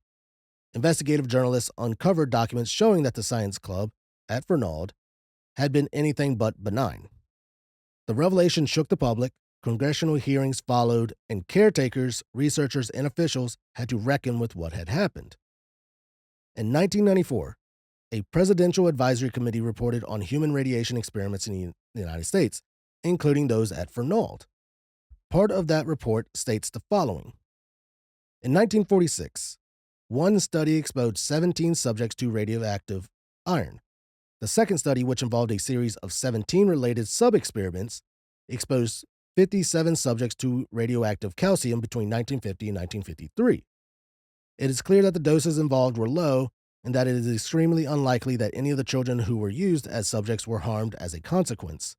Investigative journalists uncovered documents showing that the science club at Fernald had been anything but benign. The revelation shook the public, congressional hearings followed, and caretakers, researchers, and officials had to reckon with what had happened. In 1994, a presidential advisory committee reported on human radiation experiments in the United States, including those at Fernald. Part of that report states the following. In 1946, one study exposed 17 subjects to radioactive iron. The second study, which involved a series of 17 related sub-experiments, exposed 57 subjects to radioactive calcium between 1950 and 1953. It is clear that the doses involved were low and that it is extremely unlikely that any of the children who were used as subjects were harmed as a consequence.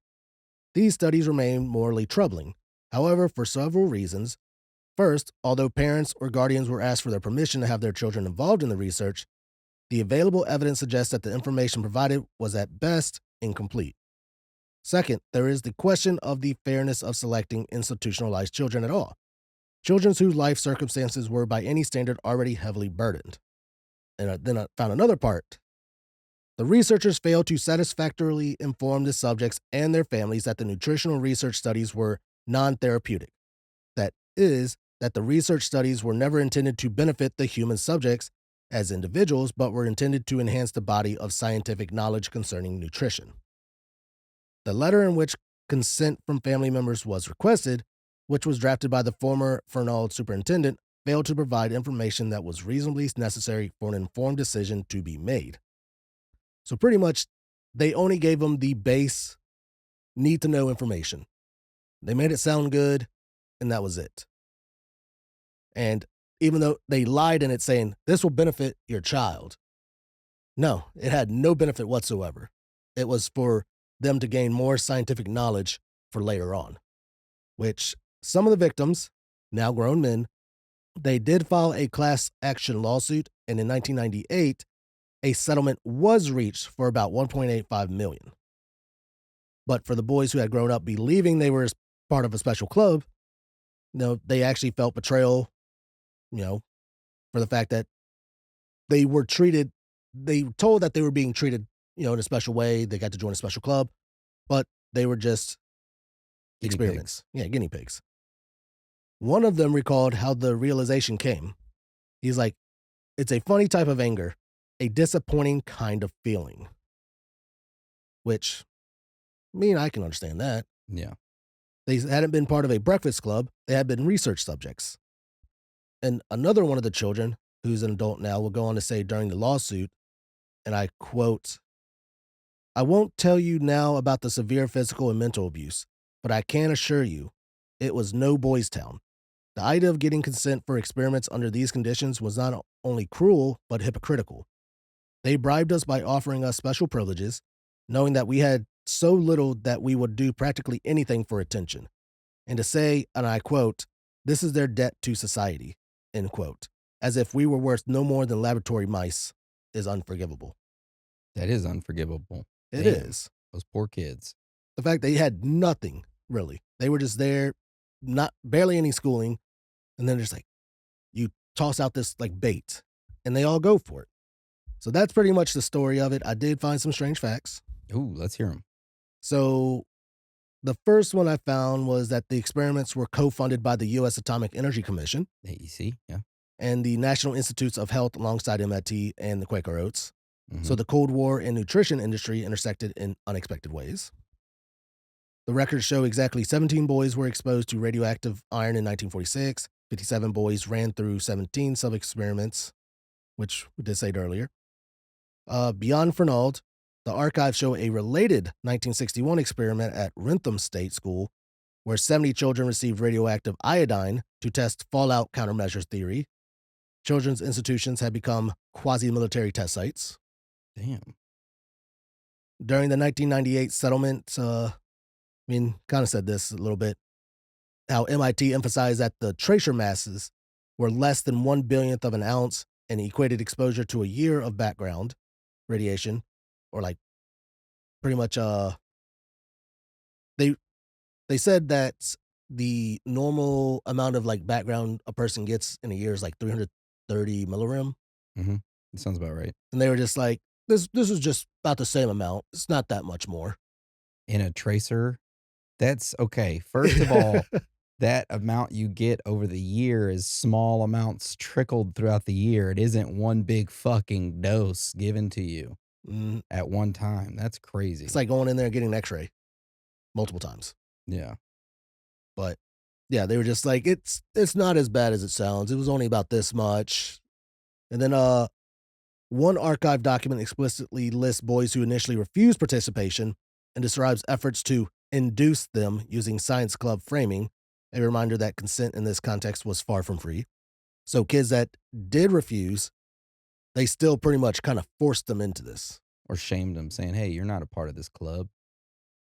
These studies remain morally troubling, however, for several reasons. First, although parents or guardians were asked for their permission to have their children involved in the research, the available evidence suggests that the information provided was at best incomplete. Second, there is the question of the fairness of selecting institutionalized children at all, children whose life circumstances were by any standard already heavily burdened. And then I found another part. The researchers failed to satisfactorily inform the subjects and their families that the nutritional research studies were non-therapeutic. That is, that the research studies were never intended to benefit the human subjects as individuals, but were intended to enhance the body of scientific knowledge concerning nutrition. The letter in which consent from family members was requested, which was drafted by the former Fernald superintendent, failed to provide information that was reasonably necessary for an informed decision to be made. So pretty much, they only gave them the base need-to-know information. They made it sound good, and that was it. And even though they lied in it saying, this will benefit your child, no, it had no benefit whatsoever. It was for them to gain more scientific knowledge for later on, which some of the victims, now grown men, they did file a class action lawsuit, and in 1998, a settlement was reached for about $1.85 million. But for the boys who had grown up believing they were part of a special club, they actually felt betrayal, for the fact that they were told that they were being treated, in a special way. They got to join a special club, but they were just experiments. Yeah, guinea pigs. One of them recalled how the realization came. He's like, it's a funny type of anger, a disappointing kind of feeling. Which, I can understand that. Yeah. They hadn't been part of a breakfast club. They had been research subjects. And another one of the children, who's an adult now, will go on to say during the lawsuit, and I quote, I won't tell you now about the severe physical and mental abuse, but I can assure you it was no boys' town. The idea of getting consent for experiments under these conditions was not only cruel, but hypocritical. They bribed us by offering us special privileges, knowing that we had so little that we would do practically anything for attention. And to say, and I quote, this is their debt to society, end quote, as if we were worth no more than laboratory mice, is unforgivable. That is unforgivable. It is. Those poor kids. The fact they had nothing, really. They were just there, barely any schooling, and then just like, you toss out this like bait, and they all go for it. So that's pretty much the story of it. I did find some strange facts. Ooh, let's hear them. So the first one I found was that the experiments were co-funded by the U.S. Atomic Energy Commission. AEC, yeah. And the National Institutes of Health alongside MIT and the Quaker Oats. Mm-hmm. So the Cold War and nutrition industry intersected in unexpected ways. The records show exactly 17 boys were exposed to radioactive iron in 1946. 57 boys ran through 17 sub-experiments, which we did say earlier. Beyond Fernald, the archives show a related 1961 experiment at Rentham State School, where 70 children received radioactive iodine to test fallout countermeasures theory. Children's institutions had become quasi-military test sites. Damn. During the 1998 settlement, kind of said this a little bit, how MIT emphasized that the tracer masses were less than 1/1000th of an ounce and equated exposure to a year of background radiation, or like pretty much, they said that the normal amount of like background a person gets in a year is like 330 millirem. Mm-hmm. That sounds about right. And they were just like, this is just about the same amount. It's not that much more. In a tracer, that's okay. First of all, that amount you get over the year is small amounts trickled throughout the year. It isn't one big fucking dose given to you at one time. That's crazy. It's like going in there and getting an x-ray multiple times. Yeah. But yeah, they were just like, it's not as bad as it sounds. It was only about this much. And then one archive document explicitly lists boys who initially refused participation and describes efforts to induce them using science club framing, a reminder that consent in this context was far from free. So kids that did refuse, they still pretty much kind of forced them into this. Or shamed them saying, "Hey, you're not a part of this club.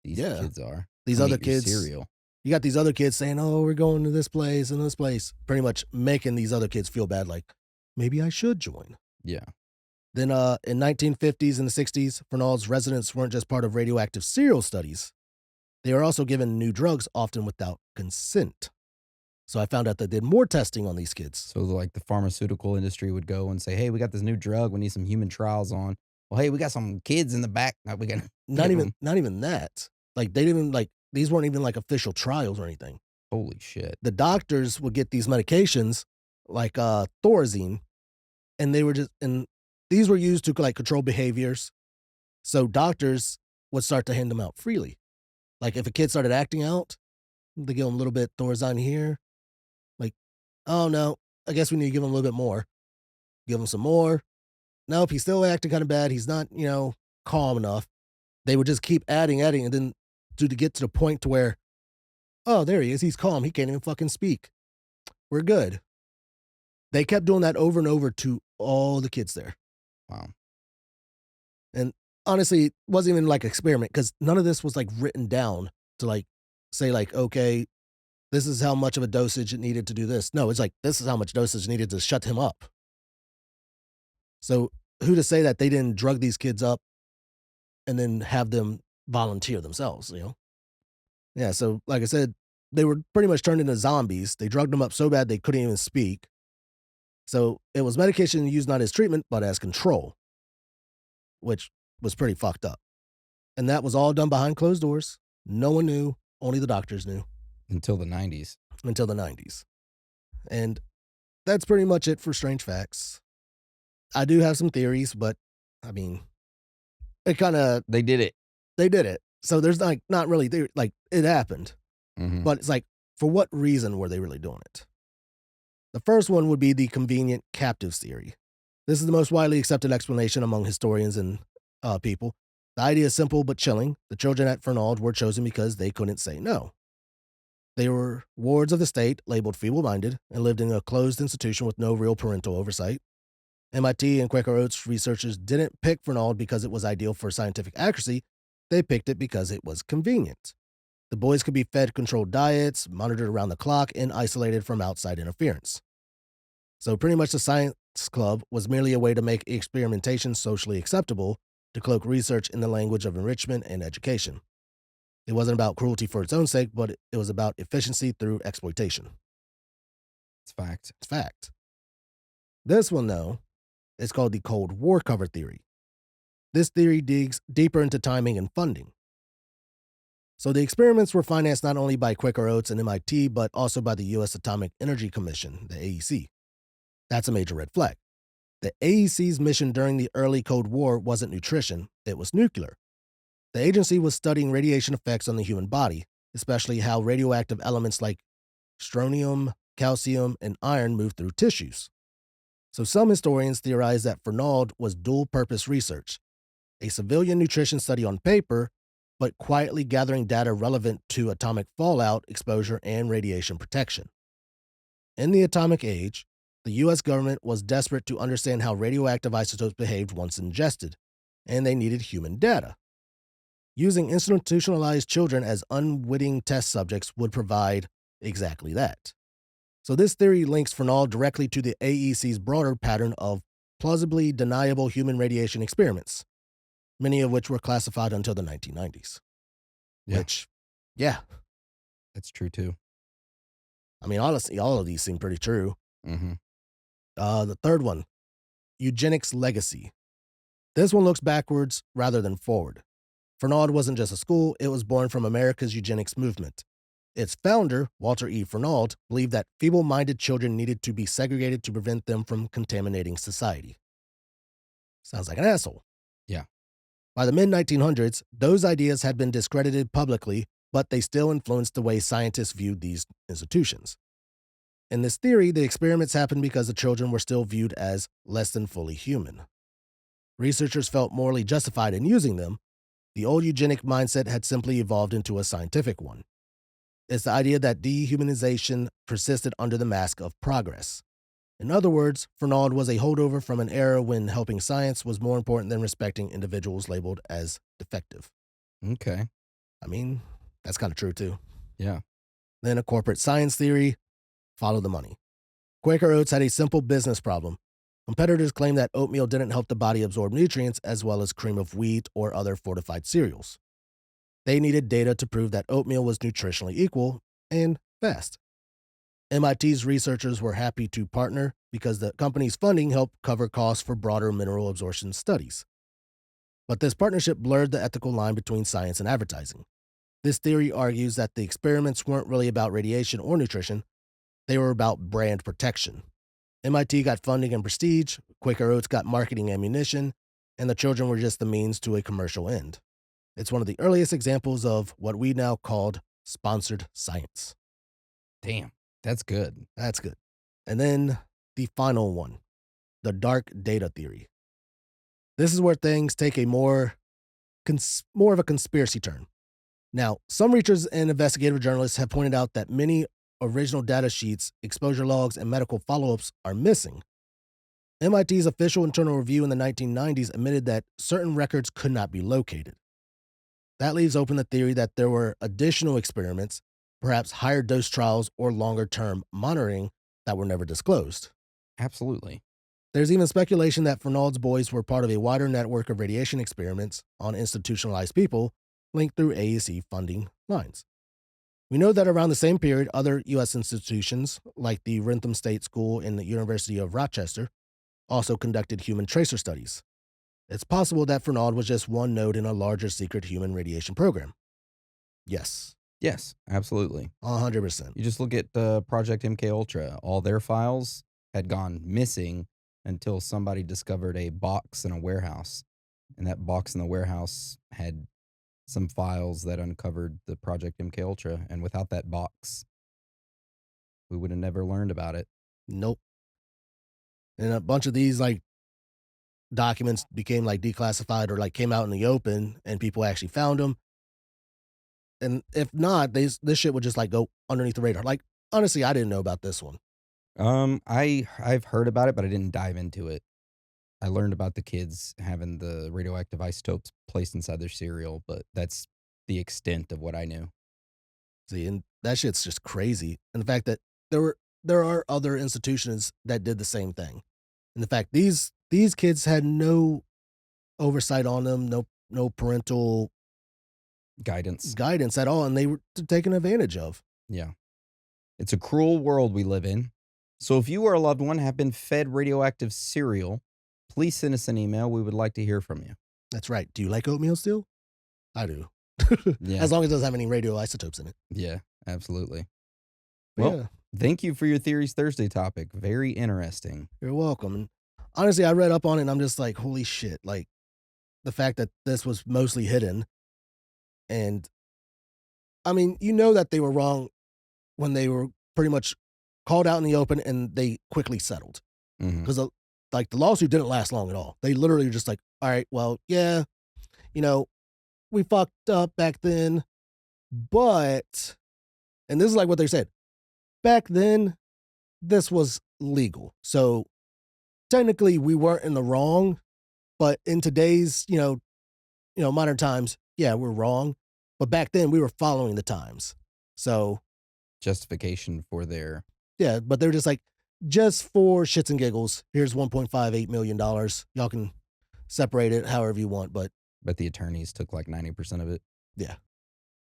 These Yeah. kids are. These Come other eat your kids, cereal." you got these other kids saying, "Oh, we're going to this place and this place," pretty much making these other kids feel bad, like maybe I should join. Yeah. Then, in 1950s and the 60s, Fernald's residents weren't just part of radioactive serial studies. They were also given new drugs, often without consent. So I found out they did more testing on these kids. So, like, the pharmaceutical industry would go and say, "Hey, we got this new drug. We need some human trials on." Well, hey, we got some kids in the back that we can Not give even, them. not even that. Like they didn't even like these weren't even like official trials or anything. Holy shit. The doctors would get these medications, like Thorazine, and they were just and these were used to like control behaviors. So doctors would start to hand them out freely. Like if a kid started acting out, they give them a little bit Thorazine here. Like, oh no, I guess we need to give him a little bit more. Give him some more. Nope, he's still acting kind of bad. He's not, calm enough. They would just keep adding, and then to get to the point to where, oh, there he is. He's calm. He can't even fucking speak. We're good. They kept doing that over and over to all the kids there. Wow. And honestly, it wasn't even like an experiment because none of this was like written down to like say like, okay, this is how much of a dosage it needed to do this. No, it's like this is how much dosage needed to shut him up. So who to say that they didn't drug these kids up and then have them volunteer themselves? Yeah, so like I said, they were pretty much turned into zombies. They drugged them up so bad they couldn't even speak. So it was medication used not as treatment, but as control, which was pretty fucked up. And that was all done behind closed doors. No one knew, only the doctors knew Until the 90s. until the 90s. And that's pretty much it for strange facts. I do have some theories, but I mean, it kind of, They did it. they did it. So there's like, not really, like, it happened. Mhm. But it's like, for what reason were they really doing it? The first one would be the convenient captives theory. This is the most widely accepted explanation among historians and people. The idea is simple but chilling. The children at Fernald were chosen because they couldn't say no. They were wards of the state, labeled feeble minded, and lived in a closed institution with no real parental oversight. MIT and Quaker Oats researchers didn't pick Fernald because it was ideal for scientific accuracy, they picked it because it was convenient. The boys could be fed controlled diets, monitored around the clock, and isolated from outside interference. So, pretty much the science club was merely a way to make experimentation socially acceptable, to cloak research in the language of enrichment and education. It wasn't about cruelty for its own sake, but it was about efficiency through exploitation. It's fact. It's fact. This one, though, is called the Cold War cover theory. This theory digs deeper into timing and funding. So the experiments were financed not only by Quaker Oats and MIT, but also by the U.S. Atomic Energy Commission, the AEC. That's a major red flag. The AEC's mission during the early Cold War wasn't nutrition, it was nuclear. The agency was studying radiation effects on the human body, especially how radioactive elements like strontium, calcium, and iron move through tissues. So some historians theorize that Fernald was dual-purpose research, a civilian nutrition study on paper, but quietly gathering data relevant to atomic fallout, exposure, and radiation protection. In the atomic age, the U.S. government was desperate to understand how radioactive isotopes behaved once ingested, and they needed human data. Using institutionalized children as unwitting test subjects would provide exactly that. So this theory links Fernald directly to the AEC's broader pattern of plausibly deniable human radiation experiments, many of which were classified until the 1990s. Yeah. Which, yeah, That's true too. I mean, honestly, all of these seem pretty true. Mhm. The third one, eugenics legacy. This one looks backwards rather than forward. Fernald wasn't just a school, it was born from America's eugenics movement. Its founder, Walter E. Fernald, believed that feeble minded children needed to be segregated to prevent them from contaminating society. Sounds like an asshole. Yeah. By the mid 1900s, those ideas had been discredited publicly, but they still influenced the way scientists viewed these institutions. In this theory, the experiments happened because the children were still viewed as less than fully human. Researchers felt morally justified in using them. The old eugenic mindset had simply evolved into a scientific one. It's the idea that dehumanization persisted under the mask of progress. In other words, Fernald was a holdover from an era when helping science was more important than respecting individuals labeled as defective. Okay. I mean, that's kind of true too. Yeah. Then a corporate science theory, follow the money. Quaker Oats had a simple business problem. Competitors claimed that oatmeal didn't help the body absorb nutrients as well as cream of wheat or other fortified cereals. They needed data to prove that oatmeal was nutritionally equal and fast. MIT's researchers were happy to partner because the company's funding helped cover costs for broader mineral absorption studies. But this partnership blurred the ethical line between science and advertising. This theory argues that the experiments weren't really about radiation or nutrition, they were about brand protection. MIT got funding and prestige, Quaker Oats got marketing ammunition, and the children were just the means to a commercial end. It's one of the earliest examples of what we now called sponsored science. Damn. That's good. That's good. And then the final one, the dark data theory. This is where things take a more of a conspiracy turn. Now, some researchers and investigative journalists have pointed out that many original data sheets, exposure logs, and medical follow-ups are missing. MIT's official internal review in the 1990s admitted that certain records could not be located. That leaves open the theory that there were additional experiments, perhaps higher dose trials or longer term monitoring that were never disclosed. Absolutely. There's even speculation that Fernald's boys were part of a wider network of radiation experiments on institutionalized people linked through AEC funding lines. We know that around the same period, other U.S. institutions, like the Rentham State School and the University of Rochester, also conducted human tracer studies. It's possible that Fernald was just one node in a larger secret human radiation program. Yes, Yes, absolutely. 100%. You just look at Project MKUltra. All their files had gone missing until somebody discovered a box in a warehouse. And that box in the warehouse had some files that uncovered the Project MKUltra. And without that box, we would have never learned about it. Nope. And a bunch of these documents became declassified or came out in the open and people actually found them. And if not, this shit would just go underneath the radar. Honestly, I didn't know about this one. I've heard about it, but I didn't dive into it. I learned about the kids having the radioactive isotopes placed inside their cereal, but that's the extent of what I knew. See, and that shit's just crazy. And the fact that there are other institutions that did the same thing. And the fact these kids had no oversight on them, no parental Guidance. at all, and they were taken advantage of. Yeah. It's a cruel world we live in. So if you or a loved one have been fed radioactive cereal, please send us an email. We would like to hear from you. That's right. Do you like oatmeal still? I do. Yeah. As long as it doesn't have any radioisotopes in it. Yeah, absolutely. But Well, yeah, thank you for your Theories Thursday topic. Very interesting. you're welcome. And honestly, I read up on it and I'm just like, holy shit. The fact that this was mostly hidden. And I mean, that they were wrong when they were pretty much called out in the open and they quickly settled. Mhm. Because the lawsuit didn't last long at all. They literally were just all right, well, yeah, we fucked up back then, but, and this is what they said, back then, this was legal. So technically we weren't in the wrong, but in today's, modern times, yeah, we're wrong. But back then we were following the times. So Justification for their yeah, but they're just for shits and giggles, here's $1.58 million. Y'all can separate it however you want, but the attorneys took 90% of it. yeah.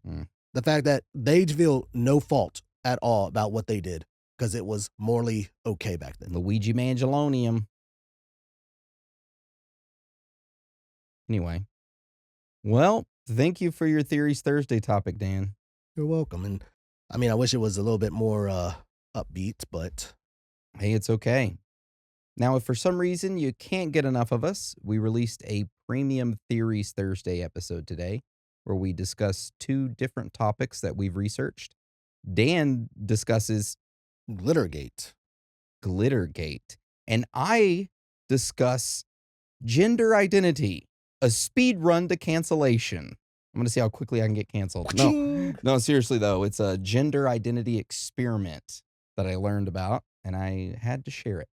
Mm. The fact that they feel no fault at all about what they did because it was morally okay back then. Luigi Mangelonium. Anyway. Well, thank you for your Theories Thursday topic, Dan. You're welcome. And I mean, I wish it was a little bit more upbeat, but Hey, it's okay. Now, if for some reason you can't get enough of us, we released a premium Theories Thursday episode today. where we discuss two different topics that we've researched. Dan discusses Glittergate. Glittergate, and I discuss gender identity, a speed run to cancellation. I'm going to see how quickly I can get canceled. No, seriously though, it's a gender identity experiment that I learned about, and I had to share it.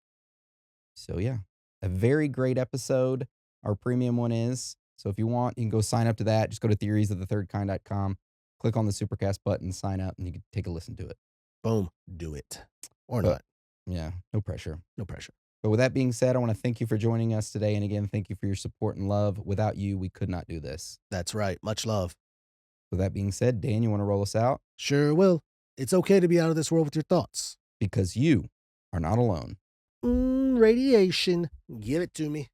So yeah, a very great episode. Our premium one is. So if you want, you can go sign up to that. Just go to theoriesofthethirdkind.com, click on the Supercast button, sign up, and you can take a listen to it. Boom. Do it. Or But not. yeah, no pressure. No pressure. But with that being said, I want to thank you for joining us today. And again, thank you for your support and love. Without you, we could not do this. That's right. Much love. With that being said, Dan, you want to roll us out? Sure will. It's okay to be out of this world with your thoughts. Because you are not alone. Radiation. Give it to me.